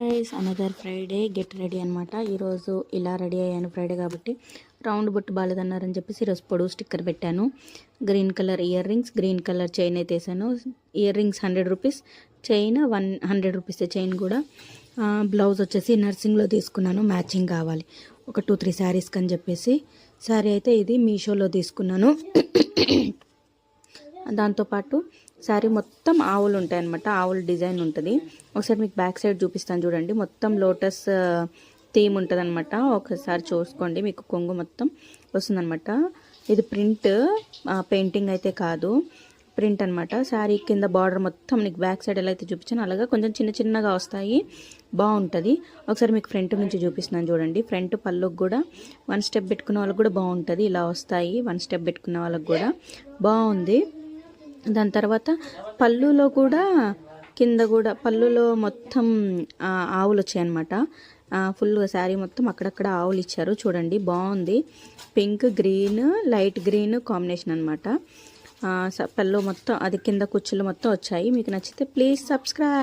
Guys another Friday get ready అనమాట. ఈరోజు ఇలా రెడీ అయ్యాను. ఫ్రైడే కాబట్టి రౌండ్ బొట్టు బాలేదన్నారని చెప్పేసి ఈరోజు పొడవు స్టిక్కర్ పెట్టాను. Green colour ear rings, green colour chain అయితే వేసాను. Ear rings 100 rupees, chain 100 rupees. Chain కూడా బ్లౌజ్ వచ్చేసి నర్సింగ్లో తీసుకున్నాను. మ్యాచింగ్ కావాలి ఒక 2-3 శారీస్కి అని చెప్పేసి. శారీ అయితే ఇది మీషోలో తీసుకున్నాను. దాంతోపాటు శారీ మొత్తం ఆవులు ఉంటాయి అన్నమాట. ఆవుల డిజైన్ ఉంటుంది. ఒకసారి మీకు బ్యాక్ సైడ్ చూపిస్తాను చూడండి. మొత్తం లోటస్ థీమ్ ఉంటుంది అనమాట. ఒకసారి చూసుకోండి, మీకు కొంగు మొత్తం వస్తుందన్నమాట. ఇది ప్రింట్, పెయింటింగ్ అయితే కాదు, ప్రింట్ అనమాట. శారీ కింద బార్డర్ మొత్తం నీకు బ్యాక్ సైడ్ ఎలా అయితే చూపించాను అలాగా కొంచెం చిన్న చిన్నగా వస్తాయి. బాగుంటుంది. ఒకసారి మీకు ఫ్రంట్ నుంచి చూపిస్తున్నాను చూడండి. ఫ్రంట్ పళ్ళుకి కూడా 1 స్టెప్ పెట్టుకున్న వాళ్ళకి కూడా బాగుంటుంది. ఇలా వస్తాయి 1 స్టెప్ పెట్టుకున్న వాళ్ళకి కూడా బాగుంది. దాని తర్వాత పళ్ళులో కూడా కింద కూడా పళ్ళులో మొత్తం ఆవులు వచ్చాయన్నమాట. ఫుల్గా శారీ మొత్తం అక్కడక్కడ ఆవులు ఇచ్చారు చూడండి. బాగుంది. Pink, green, light green combination అనమాట. పళ్ళు మొత్తం అది కింద కుచ్చులు మొత్తం వచ్చాయి. మీకు నచ్చితే ప్లీజ్ సబ్స్క్రైబ్.